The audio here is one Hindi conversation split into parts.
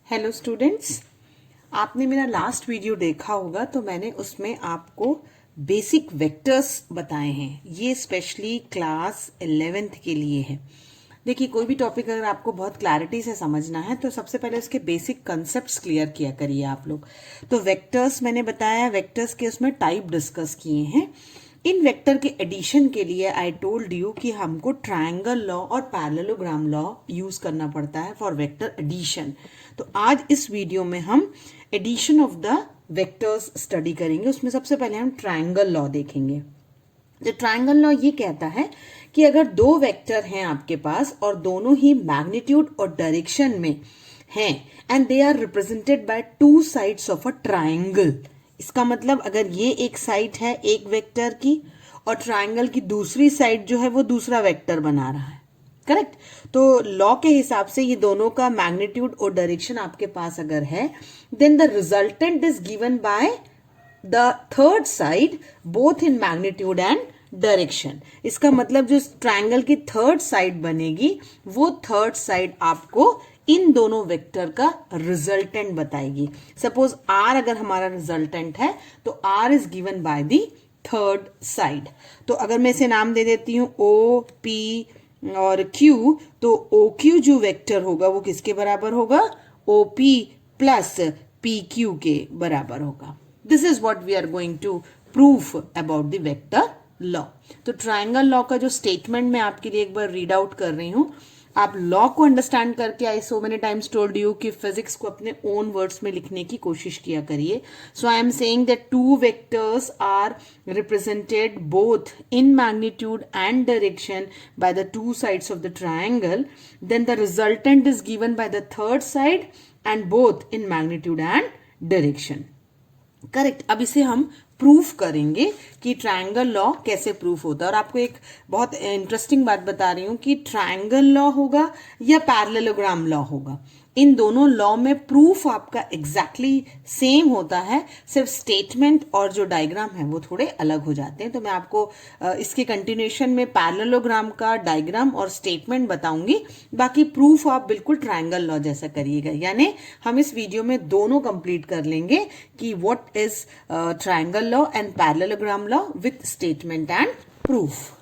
हेलो स्टूडेंट्स, आपने मेरा लास्ट वीडियो देखा होगा तो मैंने उसमें आपको बेसिक वेक्टर्स बताए हैं। ये स्पेशली क्लास 11th के लिए है। देखिए, कोई भी टॉपिक अगर आपको बहुत क्लैरिटी से समझना है तो सबसे पहले उसके बेसिक कंसेप्ट्स क्लियर किया करिए आप लोग। तो वेक्टर्स मैंने बताया, वेक्टर्स के उसमें टाइप डिस्कस किए हैं। इन वेक्टर के एडिशन के लिए आई टोल्ड यू कि हमको ट्रायंगल लॉ और पैरेललोग्राम लॉ यूज करना पड़ता है फॉर वेक्टर एडिशन। तो आज इस वीडियो में हम addition of the vectors study करेंगे। उसमें सबसे पहले हम ट्रायंगल लॉ देखेंगे। जो ट्रायंगल लॉ ये कहता है कि अगर दो वेक्टर हैं आपके पास और दोनों ही मैग्नीट्यूड और डायरेक्शन में हैं and they are represented by two sides of a triangle, इसका मतलब अगर ये एक साइड है एक वेक्टर की और ट्रायंगल की दूसरी साइड जो है वो दूसरा वेक्टर बना रहा है, करेक्ट। तो लॉ के हिसाब से ये दोनों का मैग्नीट्यूड और डायरेक्शन आपके पास अगर है, then the resultant is given by the third side both in magnitude and direction. इसका मतलब जो ट्रायंगल की थर्ड साइड बनेगी वो थर्ड साइड आपको इन दोनों वेक्टर का रिजल्टेंट बताएगी। सपोज आर अगर हमारा रिजल्टेंट है तो R is given by the third side. तो अगर मैं इसे नाम दे देती हूं ओ पी और क्यू, तो ओ क्यू जो वेक्टर होगा वो किसके बराबर होगा? O P plus P Q के बराबर होगा। This is what we are going to proof about the vector law. तो ट्रायंगल लॉ का जो स्टेटमेंट मैं आपके लिए एक बार रीड आउट कर रही हूं। आप लॉ को अंडरस्टैंड करके, I so many times told you कि फिजिक्स को अपने ओन वर्ड्स में लिखने की कोशिश किया करिए। So I am saying that two vectors are represented both in magnitude and direction by the two sides of the triangle, then the resultant is given by the third side and both in magnitude and direction. Correct. अब इसे हम प्रूफ करेंगे कि ट्रायंगल लॉ कैसे प्रूफ होता है। और आपको एक बहुत इंटरेस्टिंग बात बता रही हूं कि ट्रायंगल लॉ होगा या पैरेललोग्राम लॉ होगा, इन दोनों लॉ में प्रूफ आपका एग्जैक्टली सेम होता है, सिर्फ स्टेटमेंट और जो डायग्राम है वो थोड़े अलग हो जाते हैं। तो मैं आपको इसके कंटिन्यूएशन में पैरेललोग्राम का डायग्राम और स्टेटमेंट बताऊंगी। बाकी प्रूफ आप बिल्कुल ट्रायंगल लॉ जैसा करिएगा। यानी हम इस वीडियो में दोनों कंप्लीट कर लेंगे कि what is triangle law and parallelogram law with statement and proof.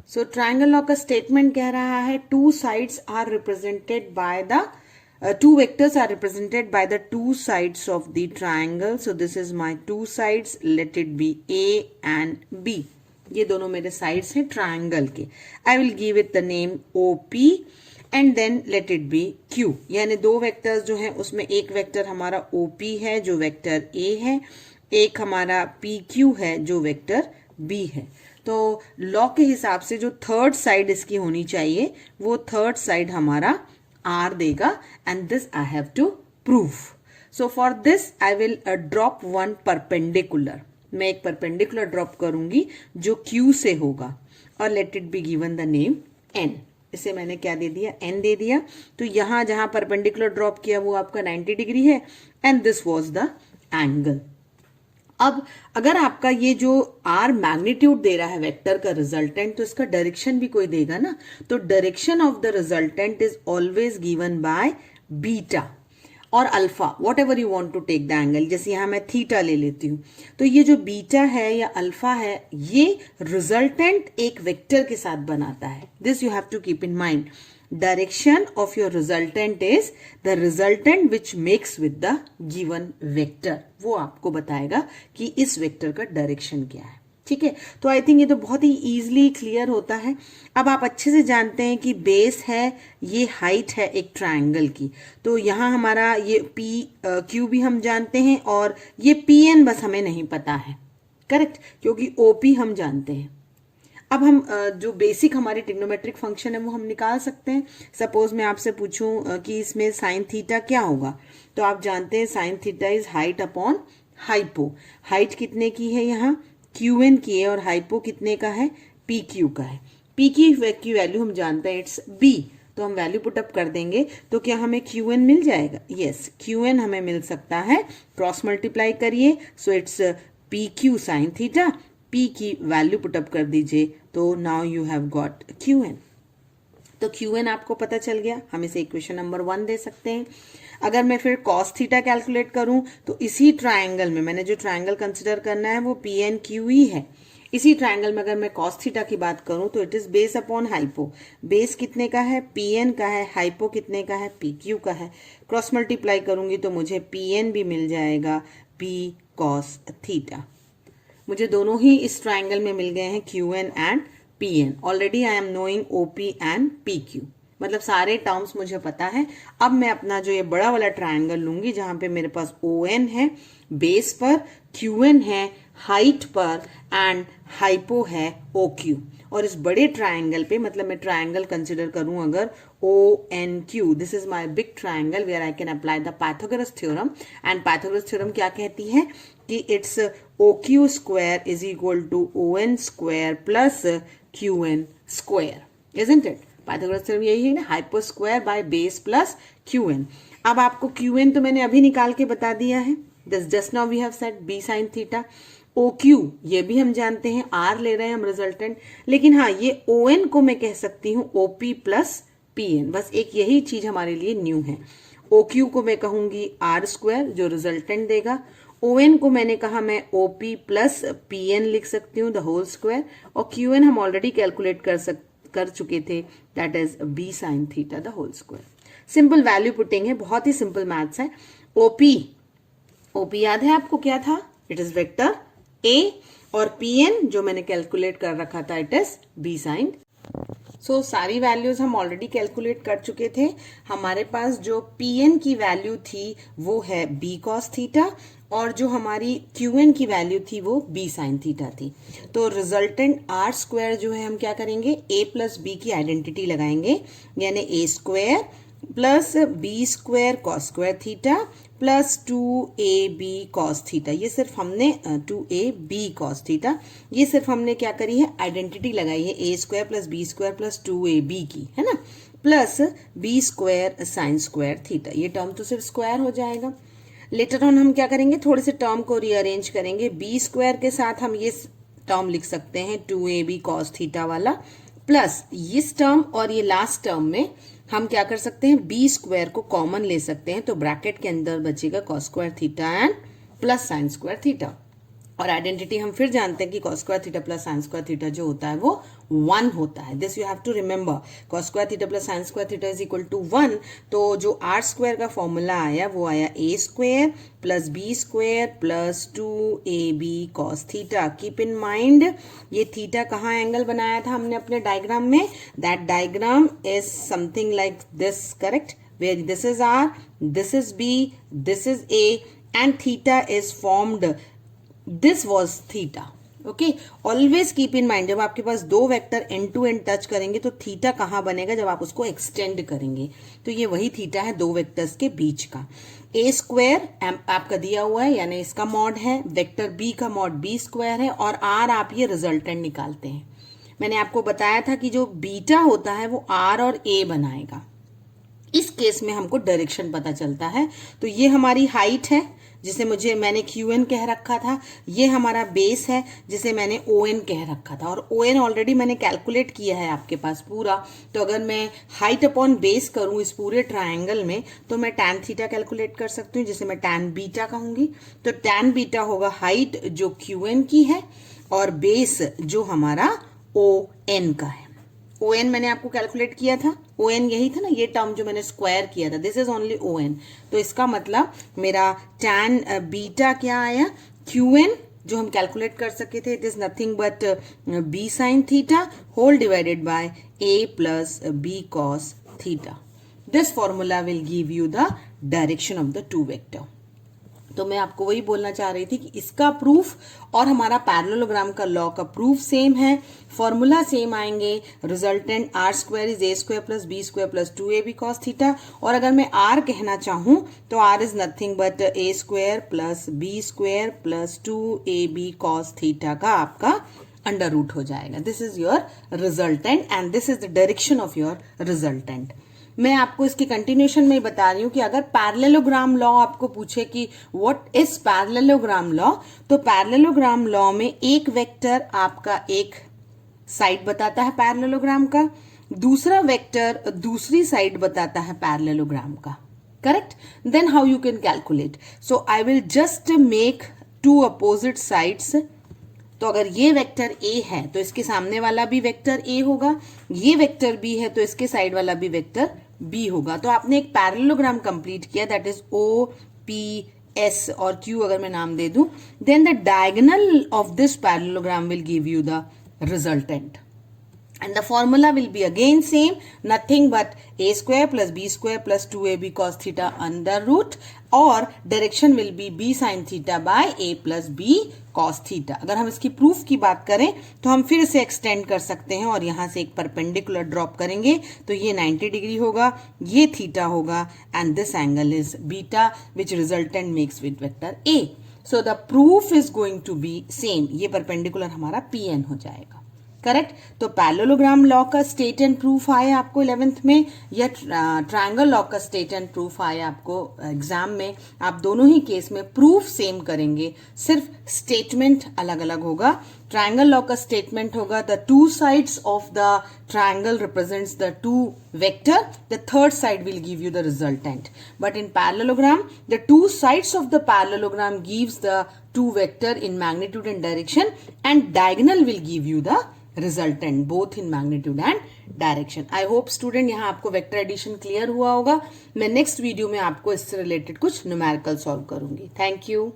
So triangle law का स्टेटमेंट कह रहा है two sides are represented by the two vectors are represented by the two sides of the triangle. So this is my two sides, let it be A and B. ये दोनों मेरे sides हैं triangle के। I will give it the name OP and then let it be Q. यानी दो vectors जो हैं उसमें एक vector हमारा OP है जो vector A है, एक हमारा PQ है जो vector B है। तो लॉ के हिसाब से जो थर्ड साइड इसकी होनी चाहिए वो थर्ड साइड हमारा R देगा and this I have to prove. So for this I will drop one perpendicular. मैं एक perpendicular ड्रॉप करूंगी जो Q से होगा और let it be given the name N. इसे मैंने क्या दे दिया? N दे दिया। तो यहां जहां perpendicular ड्रॉप किया वो आपका 90 डिग्री है and this was the angle. अब अगर आपका ये जो आर मैग्नीट्यूड दे रहा है वेक्टर का रिजल्टेंट, तो इसका डायरेक्शन भी कोई देगा ना। तो direction of the resultant is always given by beta और alpha, whatever you want to take the angle. जैसे यहां मैं थीटा ले लेती हूं, तो ये जो बीटा है या अल्फा है ये रिजल्टेंट एक वेक्टर के साथ बनाता है। This you have to keep in mind. Direction of your resultant is the resultant which makes with the given vector. वो आपको बताएगा कि इस वेक्टर का डायरेक्शन क्या है। ठीक है, तो आई थिंक ये तो बहुत ही इजीली क्लियर होता है। अब आप अच्छे से जानते हैं कि बेस है, ये हाइट है एक ट्रायंगल की। तो यहाँ हमारा ये पी क्यू भी हम जानते हैं और ये पी एन बस हमें नहीं पता है, करेक्ट, क्योंकि ओपी हम जानते हैं। अब हम जो बेसिक हमारी ट्रिग्नोमेट्रिक फंक्शन है वो हम निकाल सकते हैं। सपोज मैं आपसे पूछूं कि इसमें साइन थीटा क्या होगा, तो आप जानते हैं sine theta is height upon hypo. Height कितने की है? यहाँ क्यू एन की है और हाइपो कितने का है? पी क्यू का है। पी की वैल्यू हम जानते हैं इट्स बी, तो हम वैल्यू पुट अप कर देंगे तो क्या हमें क्यू एन मिल जाएगा? यस, क्यू एन हमें मिल सकता है। क्रॉस मल्टीप्लाई करिए, so it's P Q sine theta. P की वैल्यू पुटअप कर दीजिए तो now you have got Q N. तो क्यू एन आपको पता चल गया, हम इसे इक्वेशन नंबर 1 दे सकते हैं। अगर मैं फिर कॉस थीटा कैलकुलेट करूं तो इसी ट्रायंगल में मैंने जो ट्रायंगल कंसिडर करना है वो पी एन क्यू ई है। इसी ट्रायंगल में अगर मैं कॉस थीटा की बात करूं तो it is base upon hypo. Base कितने का है? पी एन का है। हाइपो कितने का है? पी क्यू का है। क्रॉस मल्टीप्लाई करूंगी तो मुझे पी एन भी मिल जाएगा पी कॉस थीटा। मुझे दोनों ही इस ट्रायंगल में मिल गए हैं Q N and P N. Already I am knowing O P and P Q, मतलब सारे टर्म्स मुझे पता है। अब मैं अपना जो ये बड़ा वाला ट्रायंगल लूंगी जहां पे मेरे पास ओ एन है बेस पर, क्यू एन है हाइट पर एंड हाइपो है ओ क्यू। और इस बड़े ट्रायंगल पे, मतलब मैं ट्रायंगल कंसिडर करूं अगर O N Q, this is my big triangle where I can apply the Pythagoras theorem. And Pythagoras theorem क्या कहती है कि it's O Q square is equal to O N square plus Q N square, isn't it? Pythagoras theorem यही है ना, hypo square by base plus Q N. अब आपको क्यू एन तो मैंने अभी निकाल के बता दिया है, this just now we have set B sine theta. O Q ये भी हम जानते हैं, आर ले रहे हैं हम रिजल्टेंट, लेकिन हाँ ये ओ एन को मैं कह सकती हूँ ओपी प्लस पी एन, बस एक यही चीज हमारे लिए न्यू है। ओ क्यू को मैं कहूंगी आर स्क्वायर जो रिजल्टेंट देगा, ओ एन को मैंने कहा मैं ओपी प्लस पी एन लिख सकती हूँ द होल स्क्वायर, और क्यू एन हम ऑलरेडी कैलकुलेट कर चुके थे, that is B sine theta the whole square. Simple value putting है, बहुत ही सिंपल मैथ्स है। ओपी ओपी याद है आपको क्या था? इट इज वेक्टर ए, और पी एन जो मैंने कैलकुलेट कर रखा था इट इज बी साइन। सो सारी वैल्यूज हम ऑलरेडी कैलकुलेट कर चुके थे। हमारे पास जो पी एन की वैल्यू थी वो है बी कॉस थीटा, और जो हमारी क्यू एन की वैल्यू थी वो बी साइन थीटा थी। तो रिजल्टेंट आर स्क्वायर जो है हम क्या करेंगे, ए प्लस बी की आइडेंटिटी लगाएंगे, यानी A square plus B square cos square theta plus 2ab cos theta. ये सिर्फ हमने 2ab कॉस थीटा, ये सिर्फ हमने क्या करी है, आइडेंटिटी लगाई है A square plus B square plus 2ab की, है ना, plus B square sine square theta. ये टर्म तो सिर्फ स्क्वायर हो जाएगा। लेटर ऑन हम क्या करेंगे, थोड़े से टर्म को रीअरेंज करेंगे। बी स्क्वायर के साथ हम ये टर्म लिख सकते हैं 2ab कॉस थीटा वाला, प्लस इस टर्म और ये लास्ट टर्म में हम क्या कर सकते हैं, बी स्क्वायर को कॉमन ले सकते हैं, तो ब्रैकेट के अंदर बचेगा cos square theta and plus sine square theta. और आइडेंटिटी हम फिर जानते हैं कि cos square theta plus sine square theta जो होता है वो 1 होता है। This you have to remember, cos square theta plus sine square theta is equal to 1। तो जो आर स्क्वायर का फॉर्मूला आया वो आया A square plus B square plus 2ab cos theta. Keep in mind ये थीटा कहाँ एंगल बनाया था हमने अपने डायग्राम में, that diagram is something like this, correct, where this is R, this is B, this is A and theta is formed, this was theta. Okay, always keep in mind जब आपके पास दो vector end to end touch करेंगे तो थीटा कहां बनेगा, जब आप उसको एक्सटेंड करेंगे। तो ये वही थीटा है दो वेक्टर्स के बीच का। ए स्क्वायर आपका दिया हुआ है, यानी इसका मॉड है, वेक्टर बी का मॉड बी स्क्वायर है, और आर आप ये रिजल्टेंट निकालते हैं। मैंने आपको बताया था कि जो बीटा होता है वो आर और ए बनाएगा। इस केस में हमको डायरेक्शन पता चलता है। तो ये हमारी हाइट है जिसे मैंने क्यू एन कह रखा था, ये हमारा बेस है जिसे मैंने ओ एन कह रखा था, और ओ एन ऑलरेडी मैंने कैलकुलेट किया है आपके पास पूरा। तो अगर मैं हाइट अपॉन बेस करूं इस पूरे ट्रायंगल में तो मैं टैन थीटा कैलकुलेट कर सकती हूँ, जिसे मैं टैन बीटा कहूंगी। तो टैन बीटा होगा हाइट जो क्यू एन की है और बेस जो हमारा ओ एन का है। ओ एन मैंने आपको कैलकुलेट किया था, ओ एन यही था ना, ये टर्म जो मैंने स्क्वायर किया था, this is only O N. तो इसका मतलब मेरा टैन बीटा क्या आया, क्यू एन जो हम कैलकुलेट कर सके थे, it is nothing but B sine theta whole divided by A plus B cos theta. This formula will give you the direction of the two vector. तो मैं आपको वही बोलना चाह रही थी कि इसका प्रूफ और हमारा पैरेललोग्राम का लॉ का प्रूफ सेम है, फॉर्मूला सेम आएंगे। Resultant R square is A square plus B square plus 2ab cos theta, और अगर मैं आर कहना चाहूं तो R is nothing but A square plus B square plus 2ab cos theta का आपका अंडर रूट हो जाएगा। This is your resultant and this is the direction of your resultant. मैं आपको इसकी कंटिन्यूशन में बता रही हूं कि अगर पैरेललोग्राम लॉ आपको पूछे कि व्हाट इज पैरेललोग्राम लॉ, तो पैरेललोग्राम लॉ में एक वेक्टर आपका एक साइड बताता है पैरेललोग्राम का, दूसरा वेक्टर दूसरी साइड बताता है पैरेललोग्राम का, correct? Then how you can calculate? So I will just make two opposite sides. तो अगर ये वेक्टर ए है तो इसके सामने वाला भी वेक्टर ए होगा, ये वेक्टर बी है तो इसके साइड वाला भी वेक्टर बी होगा। तो आपने एक पैरेललोग्राम कंप्लीट किया, that is O P S और क्यू अगर मैं नाम दे दूं, then the diagonal of this parallelogram will give you the resultant and the formula will be again same, nothing but a square plus b square plus 2ab cos theta under root, और direction will be b sin theta by a plus b cos theta। अगर हम इसकी प्रूफ की बात करें तो हम फिर से एक्सटेंड कर सकते हैं और यहां से एक परपेंडिकुलर ड्रॉप करेंगे तो ये 90 डिग्री होगा, ये थीटा होगा, and this angle is beta which resultant makes with vector a। So the proof is going to be same, ये परपेंडिकुलर हमारा pn हो जाएगा, करेक्ट? तो पैरेललोग्राम लॉ का स्टेट एंड प्रूफ आया आपको 11th में, या ट्रायंगल लॉ का स्टेट एंड प्रूफ आया आपको एग्जाम में। आप दोनों ही केस में प्रूफ सेम करेंगे, सिर्फ स्टेटमेंट अलग अलग होगा। ट्रायंगल लॉ का स्टेटमेंट होगा the two sides of the triangle represents the two vector, the third side will give you the resultant. But in parallelogram the two sides of the parallelogram gives the two vector in magnitude and direction, and diagonal will give you the resultant both in magnitude and direction. I hope student यहाँ आपको वेक्टर एडिशन क्लियर हुआ होगा। मैं नेक्स्ट वीडियो में आपको इससे रिलेटेड कुछ न्यूमेरिकल सॉल्व करूंगी। Thank you.